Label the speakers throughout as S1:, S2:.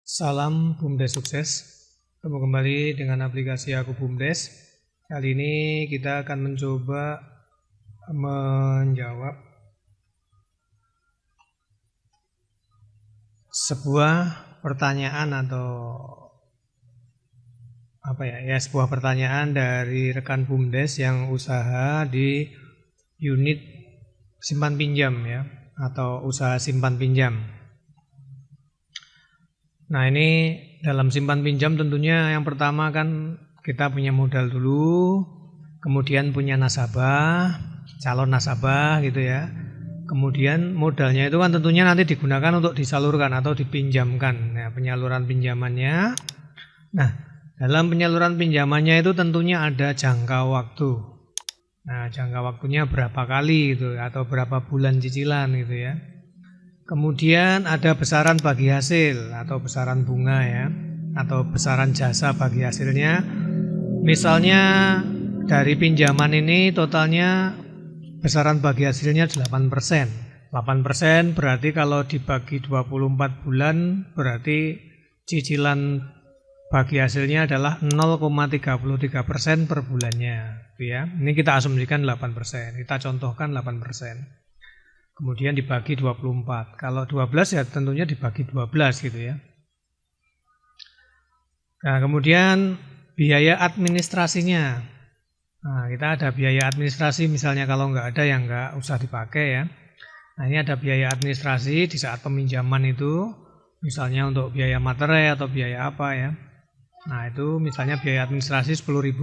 S1: Salam BUMDes sukses. Ketemu kembali dengan aplikasi Aku BUMDes. Kali ini kita akan mencoba menjawab sebuah pertanyaan atau sebuah pertanyaan dari rekan BUMDes yang usaha di unit simpan pinjam ya, atau usaha simpan pinjam. Nah, ini dalam simpan pinjam tentunya yang pertama kan kita punya modal dulu, kemudian punya nasabah, calon nasabah gitu ya. Kemudian modalnya itu kan tentunya nanti digunakan untuk disalurkan atau dipinjamkan ya, penyaluran pinjamannya. Nah, dalam penyaluran pinjamannya itu tentunya ada jangka waktu. Nah, jangka waktunya berapa kali gitu atau berapa bulan cicilan gitu ya. Kemudian ada besaran bagi hasil atau besaran bunga ya, atau besaran jasa bagi hasilnya. Misalnya dari pinjaman ini totalnya besaran bagi hasilnya 8%. 8% berarti kalau dibagi 24 bulan berarti cicilan bagi hasilnya adalah 0,33% per bulannya. Ya. Ini kita asumsikan 8%, kita contohkan 8%. Kemudian dibagi 24. Kalau 12 ya tentunya dibagi 12 gitu ya. Nah, kemudian biaya administrasinya. Nah, kita ada biaya administrasi, misalnya kalau nggak ada ya nggak usah dipakai ya. Nah, ini ada biaya administrasi di saat peminjaman itu, misalnya untuk biaya materai atau biaya apa ya. Nah, itu misalnya biaya administrasi 10.000.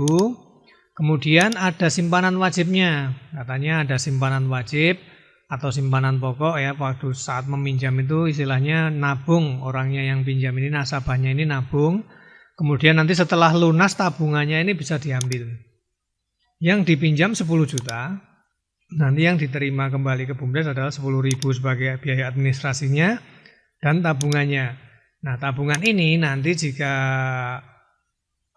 S1: Kemudian ada simpanan wajibnya. Katanya ada simpanan wajib atau simpanan pokok ya, waktu saat meminjam itu istilahnya nabung, orangnya yang pinjam ini, nasabahnya ini nabung, kemudian nanti setelah lunas tabungannya ini bisa diambil. Yang dipinjam 10 juta, nanti yang diterima kembali ke BUMDes adalah 10.000 sebagai biaya administrasinya dan tabungannya. Nah, tabungan ini nanti jika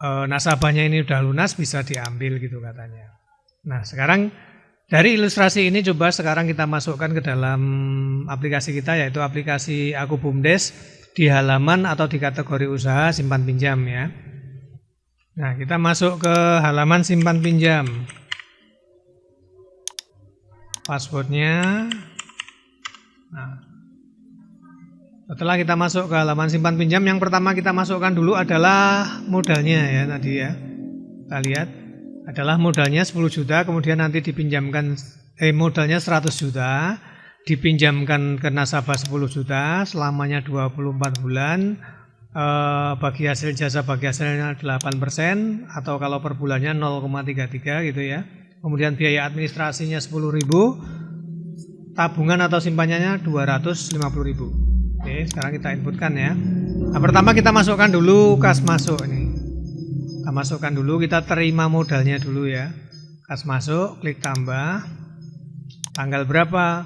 S1: nasabahnya ini udah lunas bisa diambil gitu katanya. Nah, sekarang dari ilustrasi ini coba sekarang kita masukkan ke dalam aplikasi kita, yaitu aplikasi Aku BUMDes di halaman atau di kategori usaha simpan pinjam ya. Nah, kita masuk ke halaman simpan pinjam. Passwordnya. Nah, setelah kita masuk ke halaman simpan pinjam, yang pertama kita masukkan dulu adalah modalnya ya tadi ya. Kita lihat. Adalah modalnya 10 juta, kemudian nanti dipinjamkan modalnya 100 juta, dipinjamkan ke nasabah 10 juta, selamanya 24 bulan, bagi hasil jasa bagi hasilnya 8%, atau kalau per bulannya 0,33 gitu ya. Kemudian biaya administrasinya 10.000, tabungan atau simpanannya 250.000. Oke, sekarang kita inputkan ya. Nah, pertama kita masukkan dulu kas masuk ini. Kita masukkan dulu, kita terima modalnya dulu ya. Kas masuk, klik tambah. Tanggal berapa?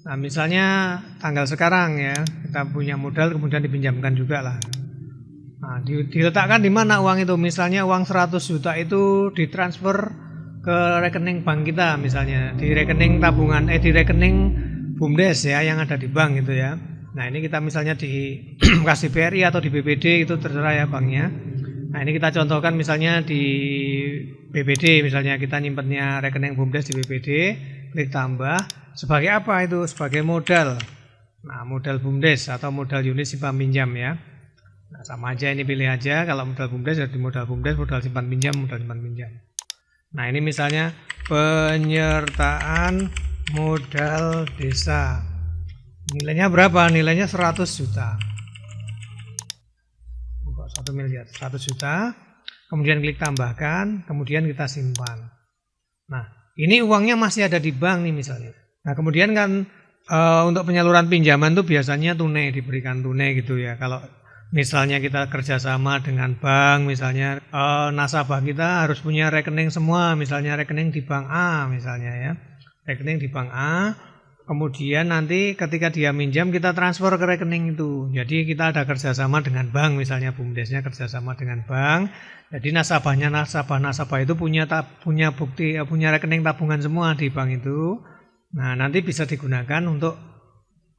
S1: Nah, misalnya tanggal sekarang ya. Kita punya modal kemudian dipinjamkan juga lah. Nah, diletakkan di mana uang itu? Misalnya uang 100 juta itu ditransfer ke rekening bank kita misalnya. Di rekening tabungan, di rekening BUMDes ya yang ada di bank gitu ya. Nah, ini kita misalnya dikasih BRI atau di BPD itu terserah ya banknya. Nah, ini kita contohkan misalnya di BPD, misalnya kita nyimpennya rekening BUMDes di BPD, klik tambah. Sebagai apa itu? Sebagai modal. Nah, modal BUMDes atau modal unit simpan pinjam ya. Nah, sama aja ini pilih aja, kalau modal BUMDes jadi modal BUMDes, modal simpan pinjam, modal simpan pinjam. Nah, ini misalnya penyertaan modal desa. Nilainya berapa? Nilainya 100 juta. 1 miliar, 100 juta, kemudian klik tambahkan, kemudian kita simpan. Nah, ini uangnya masih ada di bank nih misalnya. Nah, kemudian kan untuk penyaluran pinjaman tuh biasanya tunai, diberikan tunai gitu ya. Kalau misalnya kita kerjasama dengan bank, misalnya nasabah kita harus punya rekening semua, misalnya rekening di bank A misalnya ya, rekening di bank A. Kemudian nanti ketika dia minjam kita transfer ke rekening itu. Jadi kita ada kerjasama dengan bank, misalnya BUMDesnya kerjasama dengan bank. Jadi nasabah itu punya bukti, punya rekening tabungan semua di bank itu. Nah, nanti bisa digunakan untuk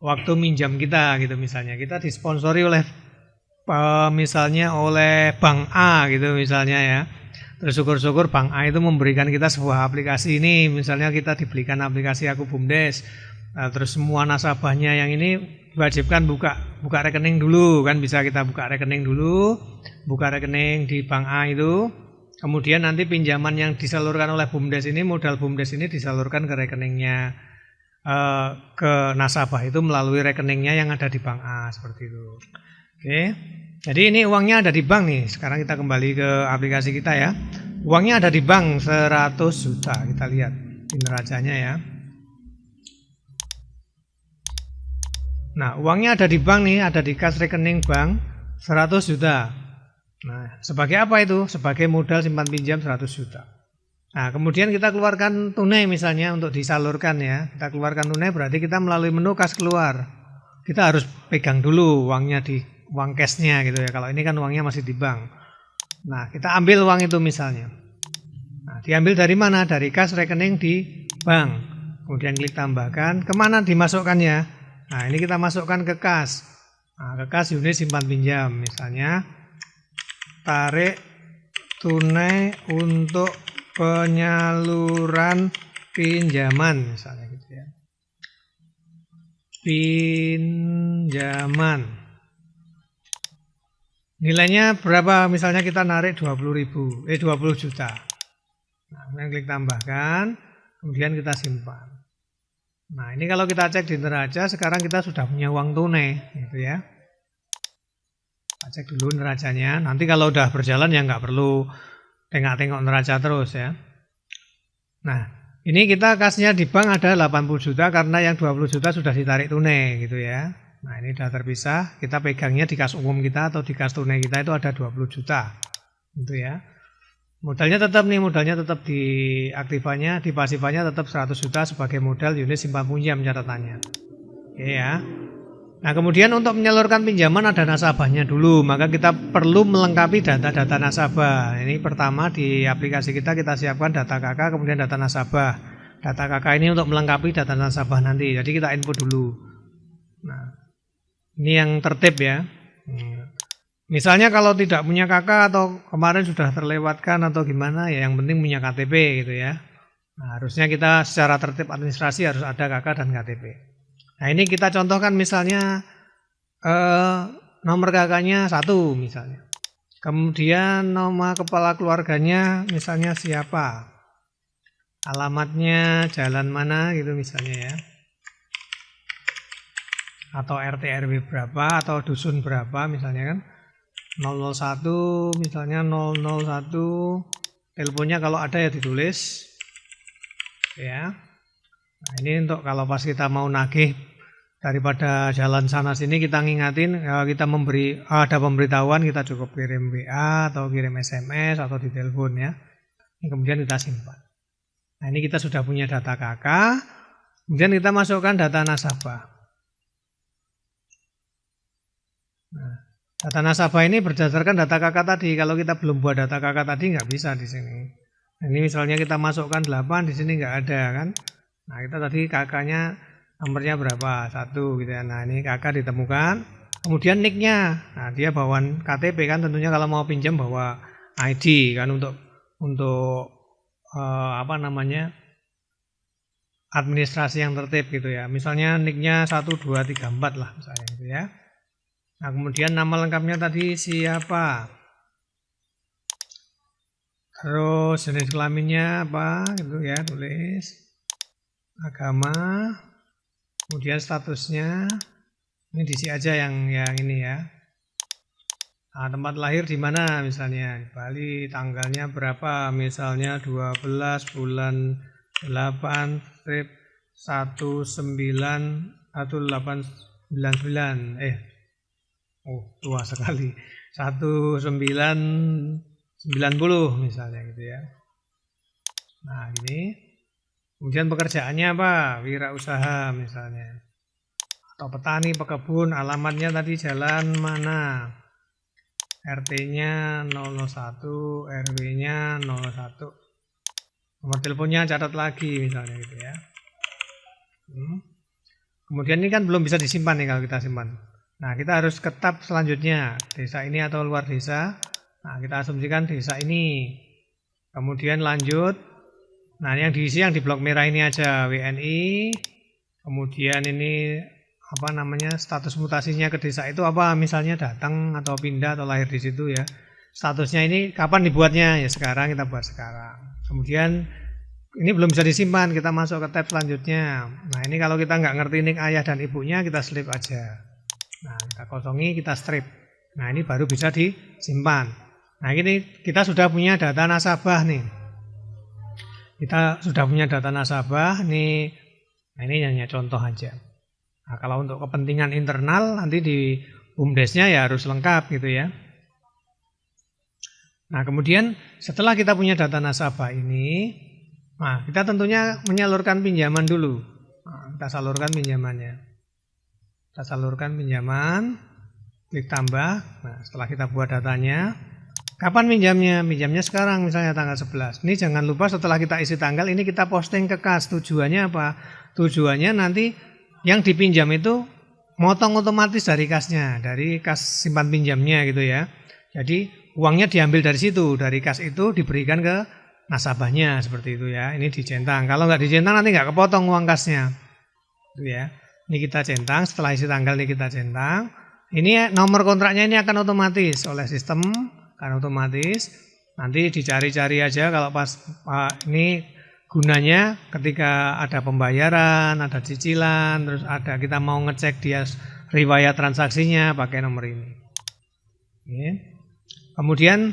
S1: waktu minjam kita gitu, misalnya kita disponsori oleh misalnya oleh Bank A gitu misalnya ya. Terus syukur-syukur Bank A itu memberikan kita sebuah aplikasi ini, misalnya kita dibelikan aplikasi Aku BUMDes. Nah, terus semua nasabahnya yang ini diwajibkan buka rekening dulu, kan bisa kita buka rekening dulu, buka rekening di Bank A itu. Kemudian nanti pinjaman yang disalurkan oleh BUMDes ini, modal BUMDes ini disalurkan ke rekeningnya ke nasabah itu melalui rekeningnya yang ada di Bank A seperti itu. Oke. Jadi ini uangnya ada di bank nih. Sekarang kita kembali ke aplikasi kita ya. Uangnya ada di bank 100 juta. Kita lihat di neracanya ya. Nah, uangnya ada di bank nih, ada di kas rekening bank 100 juta. Nah, sebagai apa itu? Sebagai modal simpan pinjam 100 juta. Nah, kemudian kita keluarkan tunai misalnya untuk disalurkan ya. Kita keluarkan tunai berarti kita melalui menu kas keluar. Kita harus pegang dulu uangnya di uang cashnya gitu ya. Kalau ini kan uangnya masih di bank. Nah, kita ambil uang itu misalnya. Nah, diambil dari mana? Dari kas rekening di bank. Kemudian klik tambahkan. Kemana dimasukkannya? Nah, ini kita masukkan ke kas. Nah, ke kas unit simpan pinjam. Misalnya, tarik tunai untuk penyaluran pinjaman misalnya gitu ya. Pinjaman. Nilainya berapa? Misalnya kita narik 20 juta. Nah, kemudian klik tambahkan, kemudian kita simpan. Nah, ini kalau kita cek di neraca, sekarang kita sudah punya uang tunai, gitu ya. Kita cek dulu neracanya. Nanti kalau udah berjalan ya nggak perlu tengok-tengok neraca terus ya. Nah, ini kita kasnya di bank ada 80 juta karena yang 20 juta sudah ditarik tunai, gitu ya. Nah, ini sudah terpisah, kita pegangnya di kas umum kita atau di kas tunai kita itu ada 20 juta. Gitu ya. Modalnya tetap di aktifannya, di pasifannya tetap 100 juta sebagai modal unit simpan pinjam catatannya. Oke ya. Nah, kemudian untuk menyalurkan pinjaman ada nasabahnya dulu, maka kita perlu melengkapi data-data nasabah. Ini pertama di aplikasi kita siapkan data KK kemudian data nasabah. Data KK ini untuk melengkapi data nasabah nanti. Jadi kita input dulu. Nah, ini yang tertib ya. Misalnya kalau tidak punya kakak atau kemarin sudah terlewatkan atau gimana ya yang penting punya KTP gitu ya. Nah, harusnya kita secara tertib administrasi harus ada kakak dan KTP. Nah, ini kita contohkan misalnya nomor kakaknya 1 misalnya. Kemudian nama kepala keluarganya misalnya siapa. Alamatnya jalan mana gitu misalnya ya. Atau RT RW berapa atau dusun berapa misalnya kan. 001 misalnya 001 teleponnya kalau ada ya ditulis ya. Nah, ini untuk kalau pas kita mau nagih daripada jalan sana sini kita ngingatin kita ada pemberitahuan kita cukup kirim WA atau kirim SMS atau di telepon ya. Ini kemudian kita simpan. Nah, ini kita sudah punya data KK, kemudian kita masukkan data nasabah. Nah, data nasabah ini berdasarkan data KK tadi. Kalau kita belum buat data KK tadi nggak bisa di sini. Nah, ini misalnya kita masukkan 8 di sini nggak ada kan. Nah, kita tadi KK-nya nomornya berapa? 1 gitu ya. Nah, ini KK ditemukan. Kemudian NIK-nya. Nah, dia bawaan KTP kan tentunya kalau mau pinjam bawa ID kan untuk administrasi yang tertib gitu ya. Misalnya NIK-nya 1234 lah misalnya gitu ya. Nah, kemudian nama lengkapnya tadi siapa? Terus jenis kelaminnya apa gitu ya, tulis. Agama, kemudian statusnya. Ini diisi aja yang ini ya. Nah, tempat lahir di mana misalnya? Di Bali, tanggalnya berapa? Misalnya 12 bulan 8 strip 1899. Tua sekali. 1990 misalnya gitu ya. Nah, ini. Kemudian pekerjaannya apa? Wirausaha misalnya. Atau petani, pekebun, alamatnya tadi jalan mana? RT-nya 001, RW-nya 01. Nomor teleponnya catat lagi misalnya gitu ya. Kemudian ini kan belum bisa disimpan nih kalau kita simpan. Nah, kita harus ke tab selanjutnya, desa ini atau luar desa. Nah, kita asumsikan desa ini. Kemudian lanjut. Nah, yang diisi yang di blok merah ini aja, WNI. Kemudian ini apa namanya, status mutasinya ke desa itu apa, misalnya datang atau pindah atau lahir di situ ya. Statusnya ini kapan dibuatnya, ya sekarang, kita buat sekarang. Kemudian ini belum bisa disimpan, kita masuk ke tab selanjutnya. Nah, ini kalau kita nggak ngerti nik ayah dan ibunya, kita slip aja. Nah, kita kosongi, kita strip. Nah, ini baru bisa disimpan. Nah, ini kita sudah punya data nasabah nih. Kita sudah punya data nasabah nih. Nah, ini hanya contoh aja. Nah, kalau untuk kepentingan internal nanti di BUMDes-nya ya harus lengkap gitu ya. Nah, kemudian setelah kita punya data nasabah ini, nah, kita tentunya menyalurkan pinjaman dulu. Nah, kita salurkan pinjamannya. Kita salurkan pinjaman, klik tambah. Nah, setelah kita buat datanya, kapan pinjamnya? Pinjamnya sekarang, misalnya tanggal 11. Ini jangan lupa setelah kita isi tanggal, ini kita posting ke kas. Tujuannya apa? Tujuannya nanti yang dipinjam itu motong otomatis dari kasnya, dari kas simpan pinjamnya gitu ya. Jadi uangnya diambil dari situ, dari kas itu diberikan ke nasabahnya seperti itu ya. Ini dicentang. Kalau nggak dicentang nanti nggak kepotong uang kasnya. Itu ya. Ini kita centang, setelah isi tanggal ini kita centang. Ini nomor kontraknya ini akan otomatis oleh sistem, akan otomatis. Nanti dicari-cari aja kalau pas ini gunanya ketika ada pembayaran, ada cicilan, terus ada kita mau ngecek dia riwayat transaksinya pakai nomor ini. Oke. Kemudian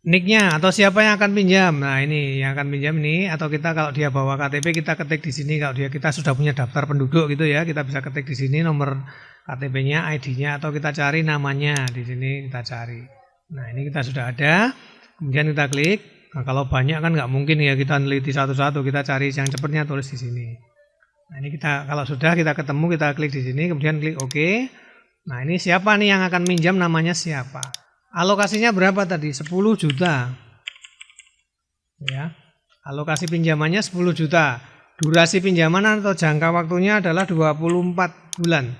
S1: NIK-nya atau siapa yang akan pinjam. Nah, ini yang akan pinjam ini, atau kita kalau dia bawa KTP kita ketik di sini. Kalau kita sudah punya daftar penduduk gitu ya, kita bisa ketik di sini nomor KTP-nya, ID-nya, atau kita cari namanya di sini, kita cari. Nah, ini kita sudah ada. Kemudian kita klik. Nah, kalau banyak kan nggak mungkin ya kita neliti satu-satu, kita cari yang cepatnya tulis di sini. Nah, ini kita kalau sudah kita ketemu, kita klik di sini, kemudian klik OK. Nah, ini siapa nih yang akan minjam, namanya siapa? Alokasinya berapa tadi? 10 juta. Ya. Alokasi pinjamannya 10 juta. Durasi pinjaman atau jangka waktunya adalah 24 bulan.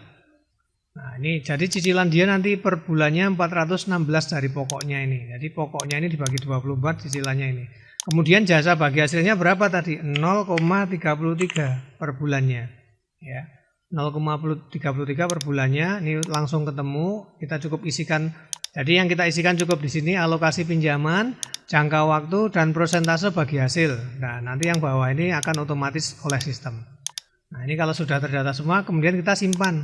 S1: Nah, ini jadi cicilan dia nanti per bulannya 416 dari pokoknya ini. Jadi pokoknya ini dibagi 24 cicilannya ini. Kemudian jasa bagi hasilnya berapa tadi? 0,33 per bulannya. Ya. 0,33 per bulannya. Ini langsung ketemu. Kita cukup isikan. Jadi yang kita isikan cukup di sini alokasi pinjaman, jangka waktu, dan persentase bagi hasil. Nah, nanti yang bawah ini akan otomatis oleh sistem. Nah, ini kalau sudah terdata semua, kemudian kita simpan.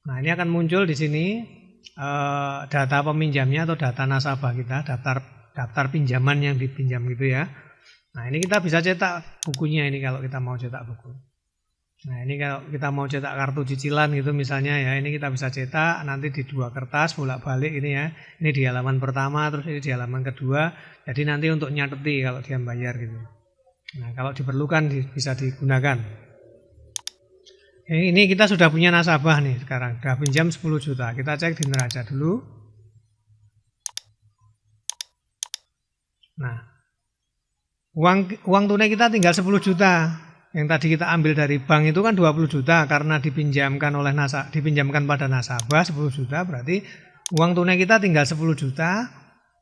S1: Nah, ini akan muncul di sini data peminjamnya atau data nasabah kita, daftar pinjaman yang dipinjam gitu ya. Nah, ini kita bisa cetak bukunya ini kalau kita mau cetak buku. Nah, ini kalau kita mau cetak kartu cicilan gitu misalnya ya, ini kita bisa cetak nanti di 2 kertas bolak-balik ini ya. Ini di halaman pertama, terus ini di halaman kedua. Jadi nanti untuk nyateti kalau dia bayar gitu. Nah, kalau diperlukan bisa digunakan. Ini kita sudah punya nasabah nih sekarang, sudah pinjam 10 juta. Kita cek di neraca dulu. Nah, uang tunai kita tinggal 10 juta. Yang tadi kita ambil dari bank itu kan 20 juta karena dipinjamkan pada nasabah 10 juta, berarti uang tunai kita tinggal 10 juta,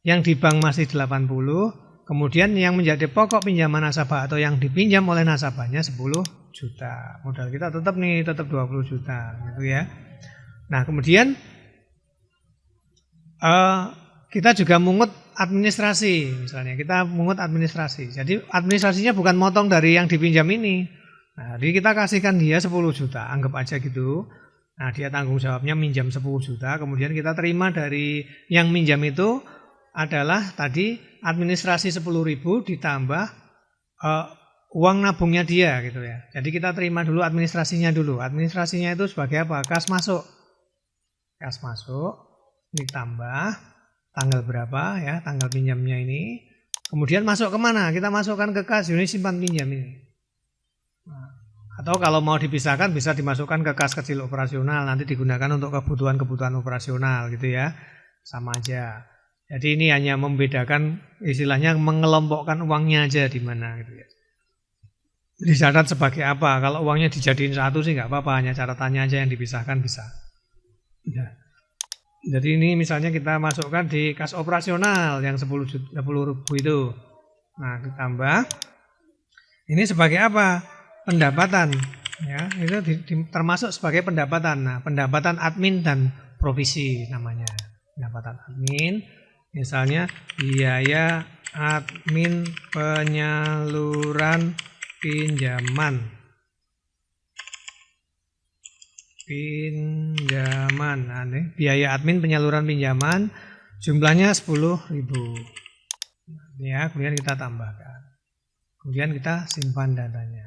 S1: yang di bank masih 80, kemudian yang menjadi pokok pinjaman nasabah atau yang dipinjam oleh nasabahnya 10 juta. Modal kita tetap 20 juta gitu ya. Nah, kemudian kita juga mungut administrasi, misalnya kita mungut administrasi. Jadi administrasinya bukan motong dari yang dipinjam ini. Nah, jadi kita kasihkan dia 10 juta, anggap aja gitu. Nah, dia tanggung jawabnya minjam 10 juta, kemudian kita terima dari yang minjam itu adalah tadi administrasi 10.000 ditambah uang nabungnya dia gitu ya. Jadi kita terima dulu administrasinya dulu. Administrasinya itu sebagai apa? Kas masuk. Kas masuk, ditambah tanggal berapa ya, tanggal pinjamnya ini. Kemudian masuk kemana? Kita masukkan ke kas unit simpan pinjam ini. Nah, atau kalau mau dipisahkan bisa dimasukkan ke kas kecil operasional, nanti digunakan untuk kebutuhan-kebutuhan operasional gitu ya. Sama aja. Jadi ini hanya membedakan, istilahnya mengelompokkan uangnya aja di mana gitu ya. dicatat sebagai apa. Kalau uangnya dijadiin satu sih nggak apa-apa, hanya catatannya aja yang dipisahkan bisa. Ya. Jadi ini misalnya kita masukkan di kas operasional yang 10.000 itu. Nah, ditambah ini sebagai apa? Pendapatan. Ya, itu termasuk sebagai pendapatan. Nah, pendapatan admin dan provisi namanya. Pendapatan admin, misalnya biaya admin penyaluran pinjaman. Nah, ini biaya admin penyaluran pinjaman jumlahnya 10.000. Ya, kemudian kita tambahkan. Kemudian kita simpan datanya.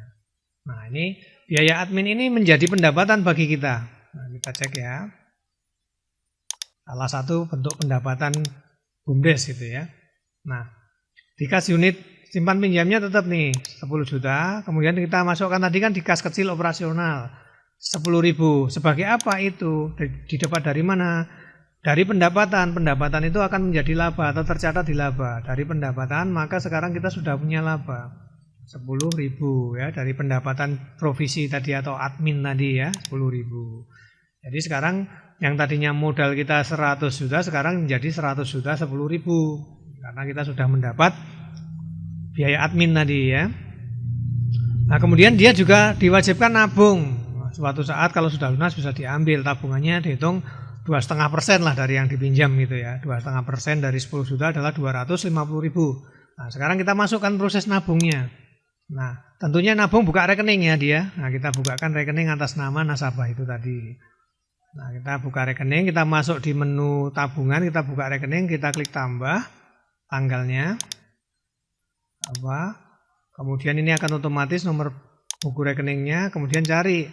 S1: Nah, ini biaya admin ini menjadi pendapatan bagi kita. Nah, kita cek ya. Salah satu bentuk pendapatan BUMDes gitu ya. Nah, di kas unit simpan pinjamnya tetap nih 10 juta. Kemudian kita masukkan tadi kan di kas kecil operasional 10.000. Sebagai apa itu? Didapat dari mana? Dari pendapatan. Pendapatan itu akan menjadi laba atau tercatat di laba. Dari pendapatan maka sekarang kita sudah punya laba 10.000 ya, dari pendapatan provisi tadi atau admin tadi ya 10.000. Jadi sekarang yang tadinya modal kita 100 juta sekarang menjadi 100 juta 10.000 karena kita sudah mendapat biaya admin tadi ya. Nah, kemudian dia juga diwajibkan nabung. Suatu saat kalau sudah lunas bisa diambil, tabungannya dihitung 2,5% lah dari yang dipinjam gitu ya. 2,5% dari 10 juta adalah 250.000. Nah, sekarang kita masukkan proses nabungnya. Nah, tentunya nabung buka rekening ya dia. Nah, kita bukakan rekening atas nama nasabah itu tadi. Nah, kita buka rekening, kita masuk di menu tabungan, kita buka rekening, kita klik tambah tanggalnya. Kemudian ini akan otomatis nomor buku rekeningnya, kemudian cari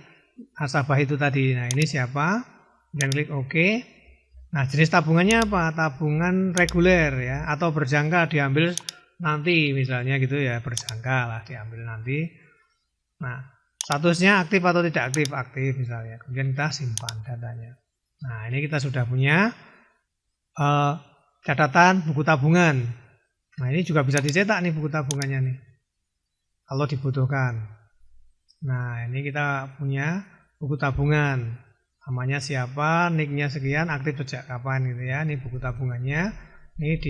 S1: nasabah itu tadi. Nah, ini siapa? Dan klik OK. Nah, jenis tabungannya apa? Tabungan reguler ya, atau berjangka diambil nanti misalnya gitu ya, berjangka lah diambil nanti. Nah, statusnya aktif atau tidak aktif? Aktif misalnya. Kemudian kita simpan datanya. Nah, ini kita sudah punya catatan buku tabungan. Nah, ini juga bisa dicetak nih buku tabungannya nih, kalau dibutuhkan. Nah, ini kita punya buku tabungan. Namanya siapa, nicknya sekian, aktif sejak kapan gitu ya. Ini buku tabungannya. Ini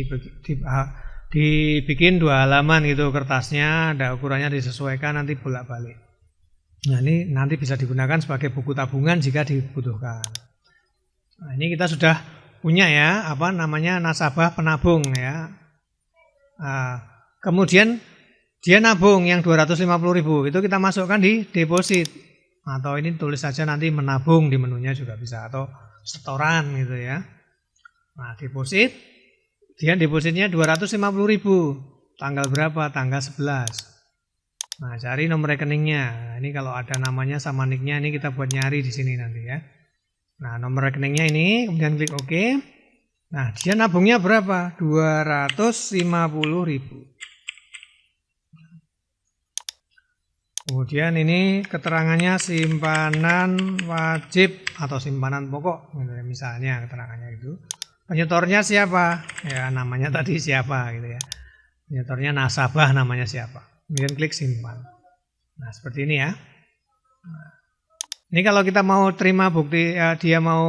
S1: dibikin 2 halaman gitu kertasnya, ada ukurannya disesuaikan, nanti bolak-balik. Nah, ini nanti bisa digunakan sebagai buku tabungan jika dibutuhkan. Nah, ini kita sudah punya ya, apa namanya, nasabah penabung ya. Nah, kemudian dia nabung yang 250.000 itu kita masukkan di deposit, atau ini tulis saja nanti menabung di menunya juga bisa, atau setoran gitu ya. Nah, deposit, dia depositnya 250.000, tanggal berapa? Tanggal 11. Nah, cari nomor rekeningnya. Nah, ini kalau ada namanya sama nicknya, ini kita buat nyari di sini nanti ya. Nah, nomor rekeningnya ini, kemudian klik OK. Nah, dia nabungnya berapa? 250.000. Kemudian ini keterangannya simpanan wajib atau simpanan pokok, misalnya keterangannya itu. Penyetornya siapa? Ya, namanya tadi siapa gitu ya. Penyetornya nasabah, namanya siapa. Kemudian klik simpan. Nah, seperti ini ya. Nah, ini kalau kita mau terima bukti, ya, dia mau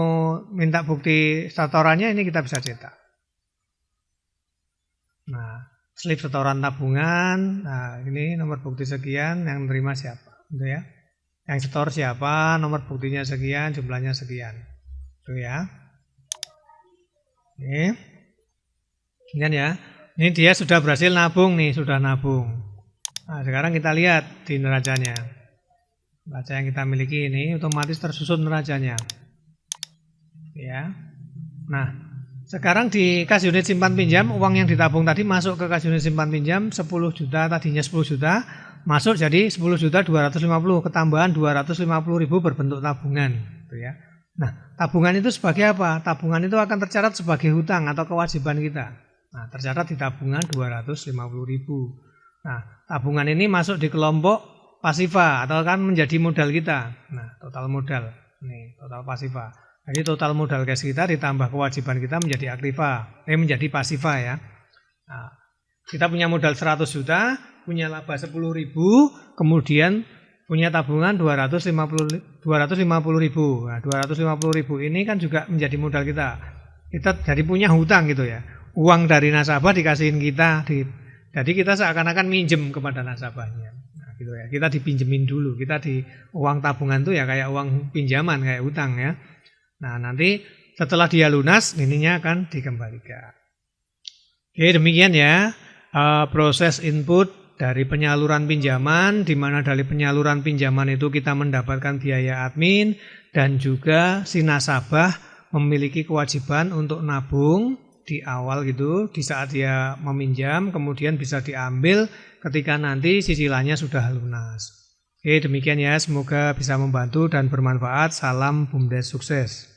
S1: minta bukti setorannya, ini kita bisa cetak. Nah, slip setoran tabungan. Nah, ini nomor bukti sekian, yang menerima siapa, gitu ya. Yang setor siapa, nomor buktinya sekian, jumlahnya sekian. Itu ya. Oke. Kemudian ya, ini dia sudah berhasil nabung nih, sudah nabung. Nah, sekarang kita lihat di neracanya. Neraca yang kita miliki ini otomatis tersusun neracanya. Ya. Nah, sekarang di kas unit simpan pinjam, uang yang ditabung tadi masuk ke kas unit simpan pinjam 10 juta, tadinya 10 juta, masuk jadi 10 juta 250, ketambahan 250.000 berbentuk tabungan, gitu ya. Nah, tabungan itu sebagai apa? Tabungan itu akan tercatat sebagai hutang atau kewajiban kita. Nah, tercatat di tabungan 250.000. Nah, tabungan ini masuk di kelompok pasiva atau kan menjadi modal kita. Nah, total modal. Nih, total pasiva. Jadi total modal cash kita ditambah kewajiban kita menjadi aktiva, menjadi pasiva ya. Nah, kita punya modal 100 juta, punya laba 10.000, kemudian punya tabungan 250.000. Nah, 250.000 ini kan juga menjadi modal kita. Kita jadi punya hutang gitu ya. Uang dari nasabah dikasihin kita, jadi kita seakan-akan minjem kepada nasabahnya. Nah, gitu ya. Kita dipinjemin dulu, kita di uang tabungan tuh ya kayak uang pinjaman, kayak hutang ya. Nah, nanti setelah dia lunas, ininya akan dikembalikan. Oke, demikian ya proses input dari penyaluran pinjaman, di mana dari penyaluran pinjaman itu kita mendapatkan biaya admin, dan juga si nasabah memiliki kewajiban untuk nabung di awal gitu, di saat dia meminjam, kemudian bisa diambil ketika nanti cicilannya sudah lunas. Oke, demikian ya, semoga bisa membantu dan bermanfaat. Salam BUMDes sukses.